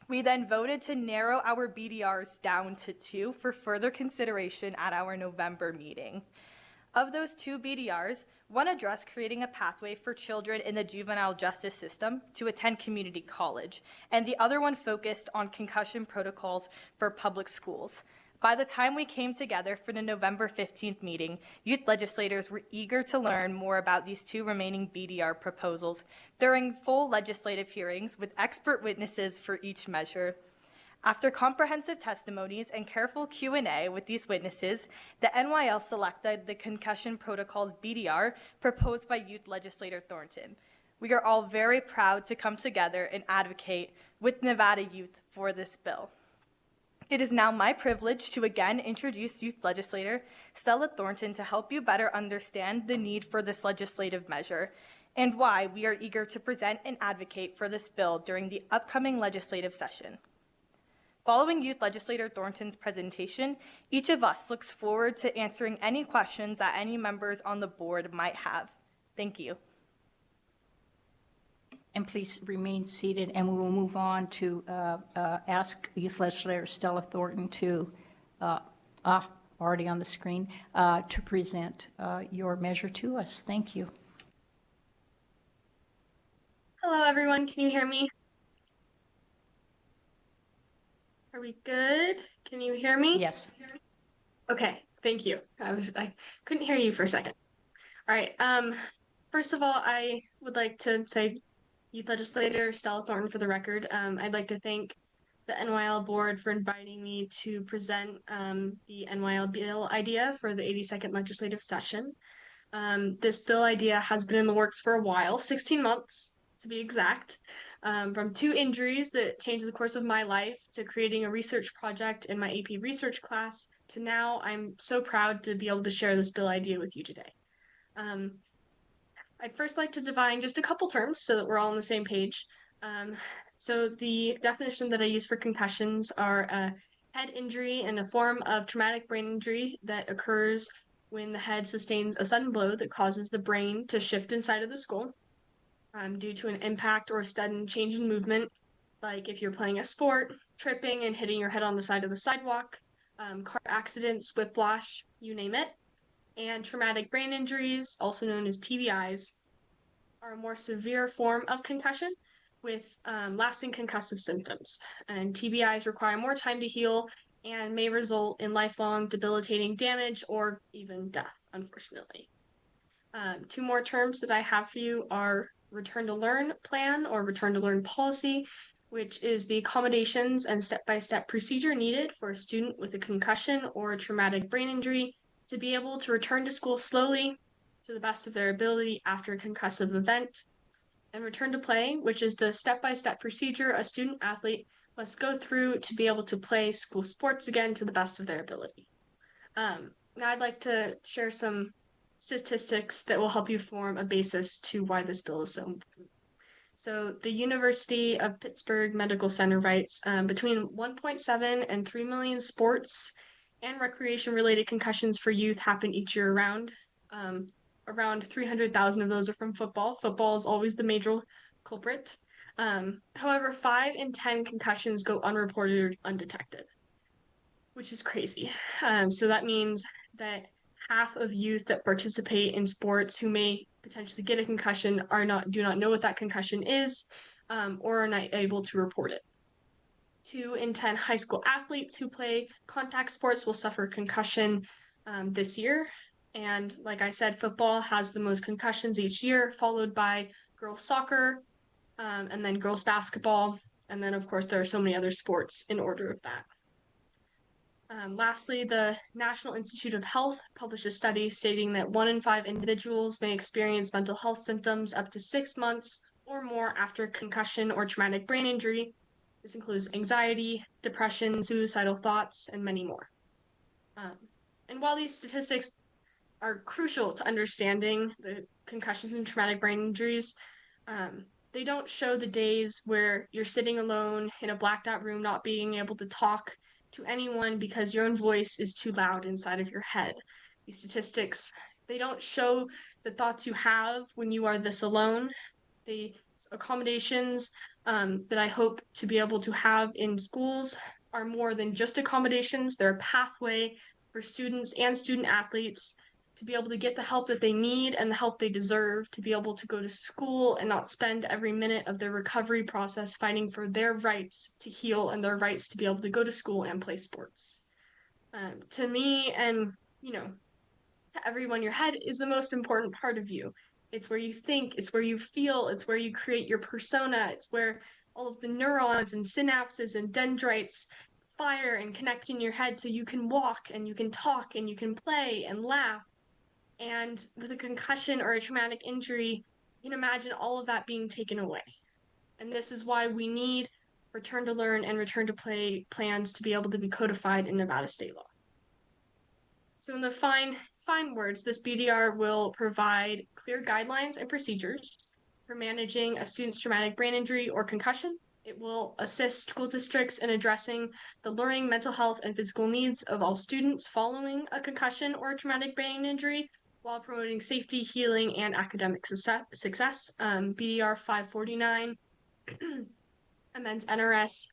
We then voted to narrow our BDRs down to 2 for further consideration at our November meeting. Of those 2 BDRs, one addressed creating a pathway for children in the juvenile justice system to attend community college, and the other one focused on concussion protocols for public schools. By the time we came together for the November 15th meeting, youth legislators were eager to learn more about these 2 remaining BDR proposals during full legislative hearings with expert witnesses for each measure. After comprehensive testimonies and careful Q&A with these witnesses, the NYL selected the concussion protocols BDR proposed by youth legislator Thornton. We are all very proud to come together and advocate with Nevada youth for this bill. It is now my privilege to again introduce Youth Legislator Stella Thornton to help you better understand the need for this legislative measure and why we are eager to present and advocate for this bill during the upcoming legislative session. Following Youth Legislator Thornton's presentation, each of us looks forward to answering any questions that any members on the board might have. Thank you.
And please remain seated, and we will move on to ask Youth Legislator Stella Thornton to, already on the screen, to present your measure to us. Thank you.
Hello, everyone. Can you hear me? Are we good? Can you hear me?
Yes.
Okay, thank you. I couldn't hear you for a second. All right. First of all, I would like to say Youth Legislator Stella Thornton for the record. I'd like to thank the NYL board for inviting me to present the NYL bill idea for the 82nd legislative session. This bill idea has been in the works for a while, 16 months to be exact, from 2 injuries that changed the course of my life to creating a research project in my AP research class to now I'm so proud to be able to share this bill idea with you today. I'd first like to define just a couple terms so that we're all on the same page. So the definition that I use for concussions are a head injury and a form of traumatic brain injury that occurs when the head sustains a sudden blow that causes the brain to shift inside of the skull due to an impact or a sudden change in movement, like if you're playing a sport, tripping and hitting your head on the side of the sidewalk, car accidents, whiplash, you name it. And traumatic brain injuries, also known as TBIs, are a more severe form of concussion with lasting concussive symptoms. And TBIs require more time to heal and may result in lifelong debilitating damage or even death, unfortunately. 2 more terms that I have for you are return to learn plan or return to learn policy, which is the accommodations and step-by-step procedure needed for a student with a concussion or a traumatic brain injury to be able to return to school slowly to the best of their ability after a concussive event. And return to play, which is the step-by-step procedure a student athlete must go through to be able to play school sports again to the best of their ability. Now I'd like to share some statistics that will help you form a basis to why this bill is so important. So the University of Pittsburgh Medical Center writes between 1.7 and 3 million sports and recreation-related concussions for youth happen each year around. Around 300,000 of those are from football. Football is always the major culprit. However, 5 in 10 concussions go unreported or undetected, which is crazy. So that means that half of youth that participate in sports who may potentially get a concussion do not know what that concussion is, or are not able to report it. 2 in 10 high school athletes who play contact sports will suffer concussion this year. And like I said, football has the most concussions each year, followed by girls soccer, and then girls basketball. And then, of course, there are so many other sports in order of that. Lastly, the National Institute of Health published a study stating that 1 in 5 individuals may experience mental health symptoms up to 6 months or more after concussion or traumatic brain injury. This includes anxiety, depression, suicidal thoughts, and many more. And while these statistics are crucial to understanding the concussions and traumatic brain injuries, they don't show the days where you're sitting alone in a blacked out room, not being able to talk to anyone because your own voice is too loud inside of your head. These statistics, they don't show the thoughts you have when you are this alone. The accommodations that I hope to be able to have in schools are more than just accommodations. They're a pathway for students and student athletes to be able to get the help that they need and the help they deserve to be able to go to school and not spend every minute of their recovery process fighting for their rights to heal and their rights to be able to go to school and play sports. To me, and to everyone, your head is the most important part of you. It's where you think, it's where you feel, it's where you create your persona, it's where all of the neurons and synapses and dendrites fire and connect in your head so you can walk and you can talk and you can play and laugh. And with a concussion or a traumatic injury, you can imagine all of that being taken away. And this is why we need return to learn and return to play plans to be able to be codified in Nevada state law. So in the fine words, this BDR will provide clear guidelines and procedures for managing a student's traumatic brain injury or concussion. It will assist school districts in addressing the learning, mental health, and physical needs of all students following a concussion or a traumatic brain injury while promoting safety, healing, and academic success. BDR 549 amends NRS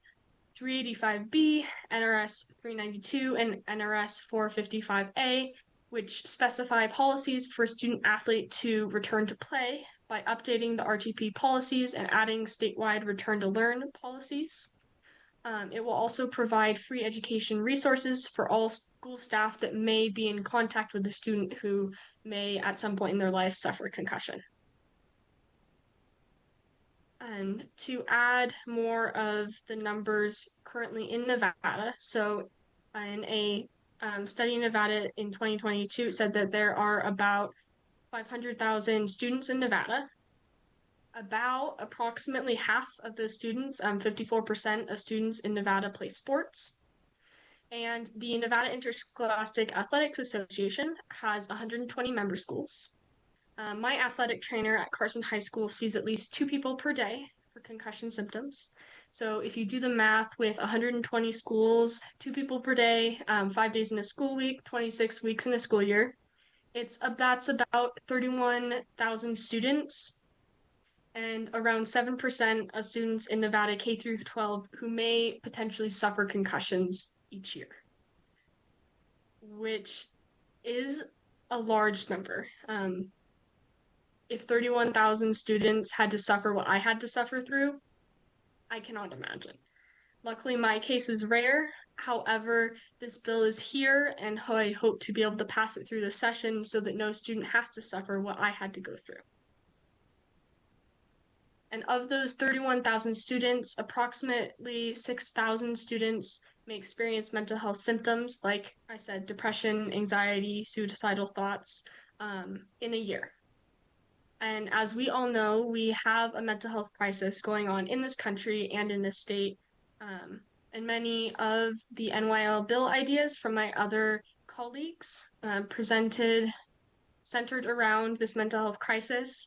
385B, NRS 392, and NRS 455A, which specify policies for student athlete to return to play by updating the RTP policies and adding statewide return to learn policies. It will also provide free education resources for all school staff that may be in contact with the student who may at some point in their life suffer concussion. And to add more of the numbers currently in Nevada, so in a study in Nevada in 2022, it said that there are about 500,000 students in Nevada. About approximately half of those students, 54% of students in Nevada play sports. And the Nevada Interscholastic Athletics Association has 120 member schools. My athletic trainer at Carson High School sees at least 2 people per day for concussion symptoms. So if you do the math with 120 schools, 2 people per day, 5 days in a school week, 26 weeks in a school year, that's about 31,000 students and around 7% of students in Nevada K through 12 who may potentially suffer concussions each year, which is a large number. If 31,000 students had to suffer what I had to suffer through, I cannot imagine. Luckily, my case is rare. However, this bill is here, and I hope to be able to pass it through the session so that no student has to suffer what I had to go through. And of those 31,000 students, approximately 6,000 students may experience mental health symptoms, like I said, depression, anxiety, suicidal thoughts, in a year. And as we all know, we have a mental health crisis going on in this country and in this state. And many of the NYL bill ideas from my other colleagues centered around this mental health crisis.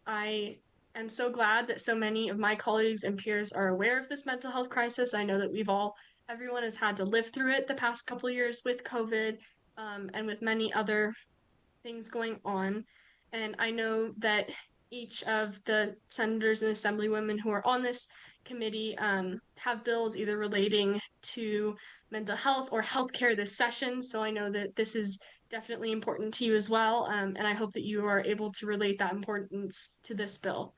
I am so glad that so many of my colleagues and peers are aware of this mental health crisis. I know that everyone has had to live through it the past couple years with COVID, and with many other things going on. And I know that each of the senators and assemblywomen who are on this committee have bills either relating to mental health or healthcare this session. So I know that this is definitely important to you as well. And I hope that you are able to relate that importance to this bill.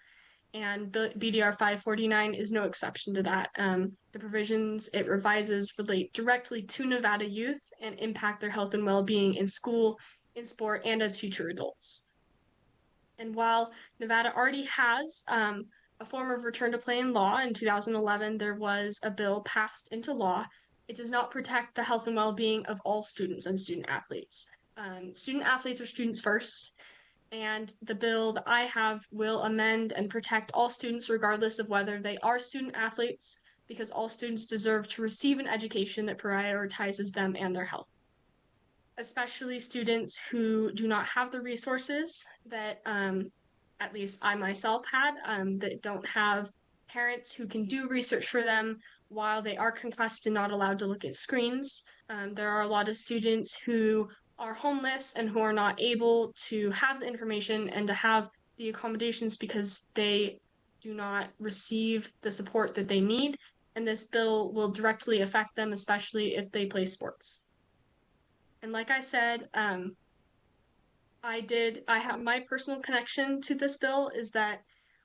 And BDR 549 is no exception to that. The provisions it revises relate directly to Nevada youth and impact their health and well-being in school, in sport, and as future adults. And while Nevada already has a form of return to play in law, in 2011 there was a bill passed into law. It does not protect the health and well-being of all students and student athletes. Student athletes are students first, and the bill that I have will amend and protect all students regardless of whether they are student athletes, because all students deserve to receive an education that prioritizes them and their health. Especially students who do not have the resources that at least I myself had, that don't have parents who can do research for them while they are concussed and not allowed to look at screens. There are a lot of students who are homeless and who are not able to have the information and to have the accommodations because they do not receive the support that they need. And this bill will directly affect them, especially if they play sports. And like I said, I have my personal connection to this bill is that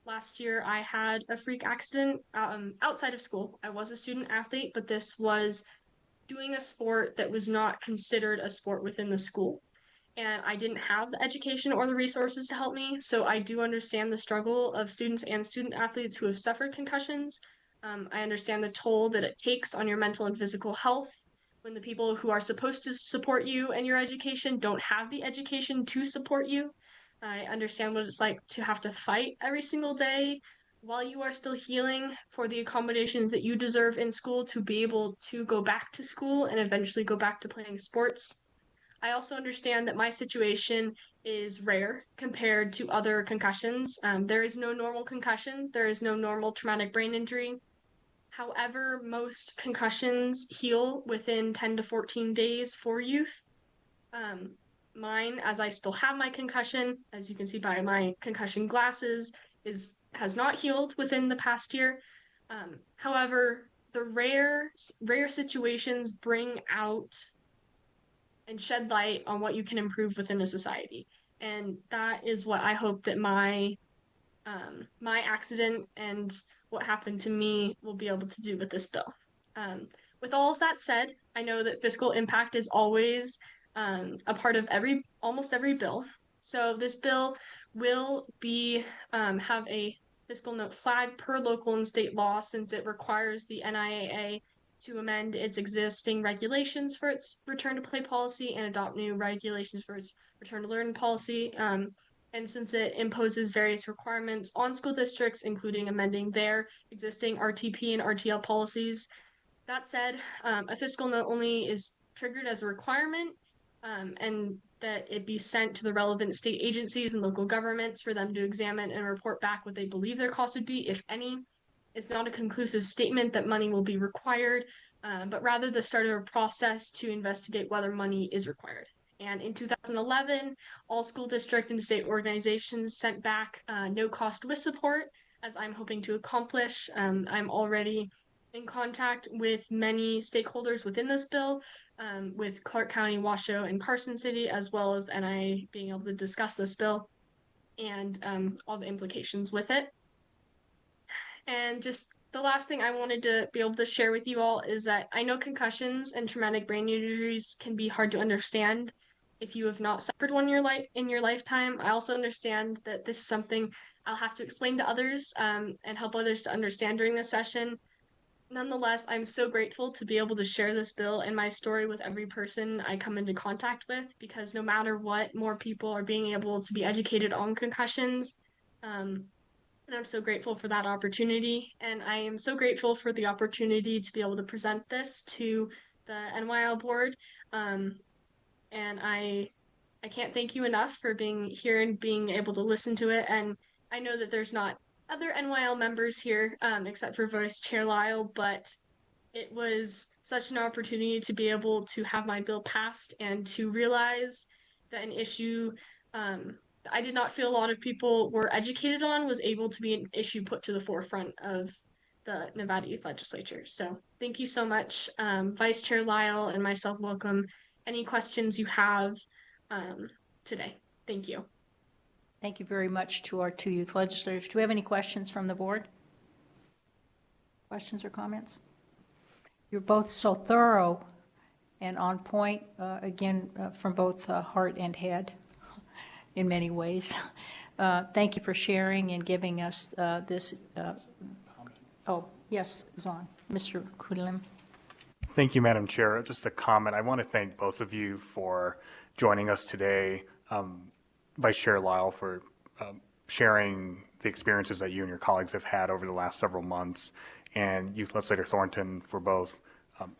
last year I had a freak accident outside of school. I was a student athlete, but this was doing a sport that was not considered a sport within the school. And I didn't have the education or the resources to help me. So I do understand the struggle of students and student athletes who have suffered concussions. I understand the toll that it takes on your mental and physical health when the people who are supposed to support you and your education don't have the education to support you. I understand what it's like to have to fight every single day while you are still healing, for the accommodations that you deserve in school to be able to go back to school and eventually go back to playing sports. I also understand that my situation is rare compared to other concussions. There is no normal concussion, there is no normal traumatic brain injury. However, most concussions heal within 10 to 14 days for youth. Mine, as I still have my concussion, as you can see by my concussion glasses, has not healed within the past year. However, the rare situations bring out and shed light on what you can improve within a society, and that is what I hope that my accident and what happened to me will be able to do with this bill. With all of that said, I know that fiscal impact is always a part of almost every bill. So this bill will have a fiscal note flag per local and state law, since it requires the NIAA to amend its existing regulations for its return to play policy and adopt new regulations for its return to learn policy. And since it imposes various requirements on school districts, including amending their existing RTP and RTL policies. That said, a fiscal note only is triggered as a requirement, and that it be sent to the relevant state agencies and local governments for them to examine and report back what they believe their cost would be, if any. It's not a conclusive statement that money will be required, but rather the start of a process to investigate whether money is required. And in 2011, all school district and state organizations sent back no cost with support, as I'm hoping to accomplish. I'm already in contact with many stakeholders within this bill, with Clark County, Washoe, and Carson City, as well as NIA being able to discuss this bill and all the implications with it. And just the last thing I wanted to be able to share with you all is that I know concussions and traumatic brain injuries can be hard to understand if you have not suffered one in your lifetime. I also understand that this is something I'll have to explain to others and help others to understand during this session. Nonetheless, I'm so grateful to be able to share this bill and my story with every person I come into contact with, because no matter what, more people are being able to be educated on concussions. And I'm so grateful for that opportunity. And I am so grateful for the opportunity to be able to present this to the NYL board. And I can't thank you enough for being here and being able to listen to it. And I know that there's not other NYL members here, except for Vice Chair Lyle, but it was such an opportunity to be able to have my bill passed and to realize that an issue I did not feel a lot of people were educated on was able to be an issue put to the forefront of the Nevada Youth Legislature. So thank you so much. Vice Chair Lyle and myself welcome any questions you have today. Thank you.
Thank you very much to our two youth legislators. Do we have any questions from the board? Questions or comments? You're both so thorough and on point, again, from both heart and head in many ways. Thank you for sharing and giving us this. Oh, yes, Zon. Mr. Kudelim.
Thank you, Madam Chair. Just a comment. I want to thank both of you for joining us today. Vice Chair Lyle for sharing the experiences that you and your colleagues have had over the last several months, and Youth Legislator Thornton for both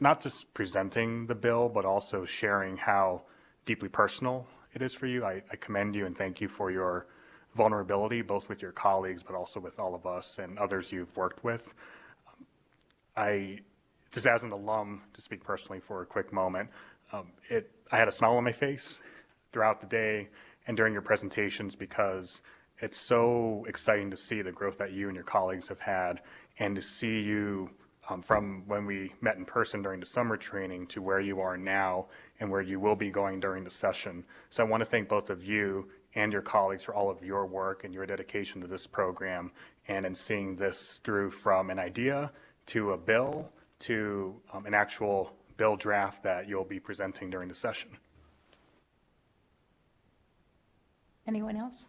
not just presenting the bill, but also sharing how deeply personal it is for you. I commend you and thank you for your vulnerability, both with your colleagues, but also with all of us and others you've worked with. Just as an alum, to speak personally for a quick moment, I had a smile on my face throughout the day and during your presentations, because it's so exciting to see the growth that you and your colleagues have had, and to see you from when we met in person during the summer training to where you are now and where you will be going during the session. So I want to thank both of you and your colleagues for all of your work and your dedication to this program, and in seeing this through from an idea to a bill to an actual bill draft that you'll be presenting during the session.
Anyone else?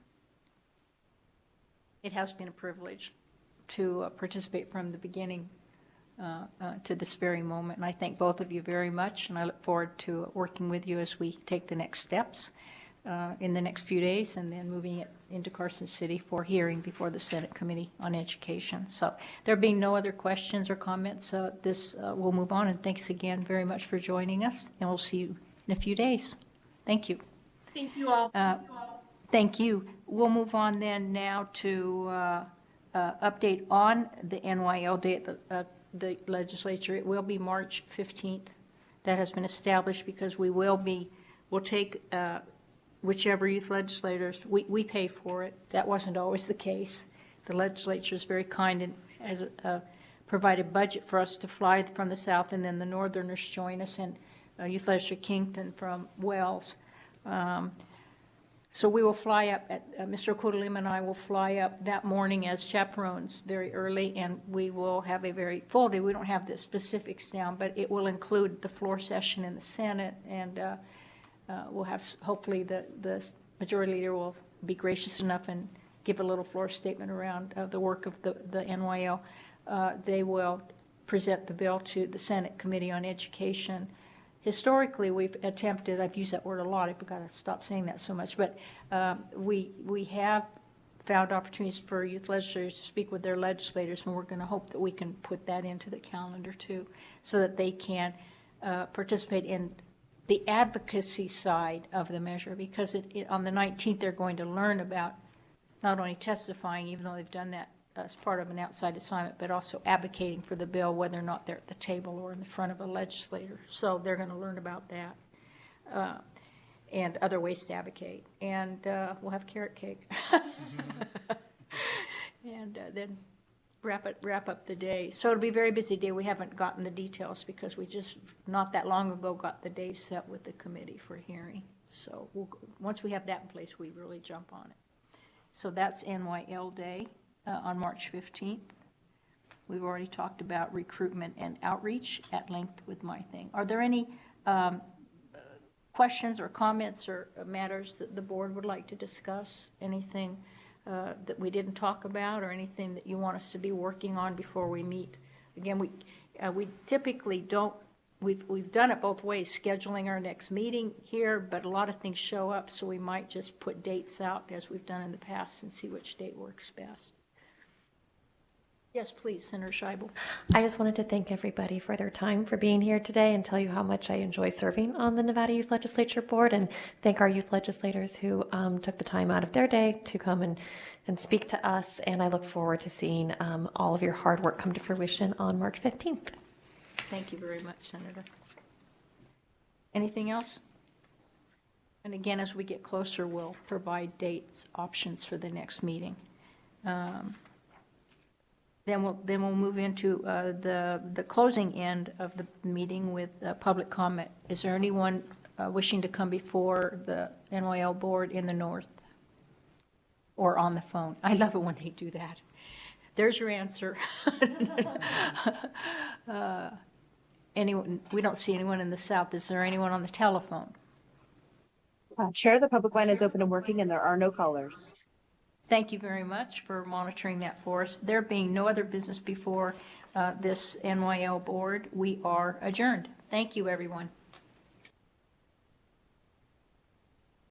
It has been a privilege to participate from the beginning to this very moment, and I thank both of you very much, and I look forward to working with you as we take the next steps. in the next few days, and then moving it into Carson City for hearing before the Senate Committee on Education. So there being no other questions or comments, this will move on, and thanks again very much for joining us, and we'll see you in a few days. Thank you.
Thank you all.
Thank you. We'll move on then now to update on the NYL Day at the legislature. It will be March 15th. That has been established because we'll take whichever youth legislators, we pay for it. That wasn't always the case. The legislature is very kind and has provided budget for us to fly from the south, and then the northerners join us, and Youth Legislator Kington from Wells. So we will fly up, Mr. Okudalim and I will fly up that morning as chaperones very early, and we will have a very full day. We don't have the specifics down, but it will include the floor session in the Senate, and we'll have, hopefully the majority leader will be gracious enough and give a little floor statement around the work of the NYL. They will present the bill to the Senate Committee on Education. Historically, we've attempted, I've used that word a lot, I've got to stop saying that so much, but we have found opportunities for youth legislators to speak with their legislators, and we're going to hope that we can put that into the calendar too, so that they can participate in the advocacy side of the measure, because on the 19th they're going to learn about not only testifying, even though they've done that as part of an outside assignment, but also advocating for the bill, whether or not they're at the table or in the front of a legislator. So they're going to learn about that and other ways to advocate. And we'll have carrot cake. And then wrap up the day. So it'll be a very busy day. We haven't gotten the details because we just not that long ago got the day set with the committee for hearing. So once we have that in place, we really jump on it. So that's NYL Day on March 15th. We've already talked about recruitment and outreach at length with my thing. Are there any questions or comments or matters that the board would like to discuss? Anything that we didn't talk about, or anything that you want us to be working on before we meet? Again, we typically don't, we've done it both ways, scheduling our next meeting here, but a lot of things show up, so we might just put dates out as we've done in the past and see which date works best. Yes, please, Senator Scheibel.
I just wanted to thank everybody for their time for being here today and tell you how much I enjoy serving on the Nevada Youth Legislature Board, and thank our youth legislators who took the time out of their day to come and speak to us. And I look forward to seeing all of your hard work come to fruition on March 15th.
Thank you very much, Senator. Anything else? And again, as we get closer, we'll provide dates, options for the next meeting. Then we'll move into the closing end of the meeting with public comment. Is there anyone wishing to come before the NYL board in the north or on the phone? I love it when they do that. There's your answer. Anyone? We don't see anyone in the south. Is there anyone on the telephone?
Chair, the public line is open and working, and there are no callers.
Thank you very much for monitoring that for us. There being no other business before this NYL board, we are adjourned. Thank you, everyone.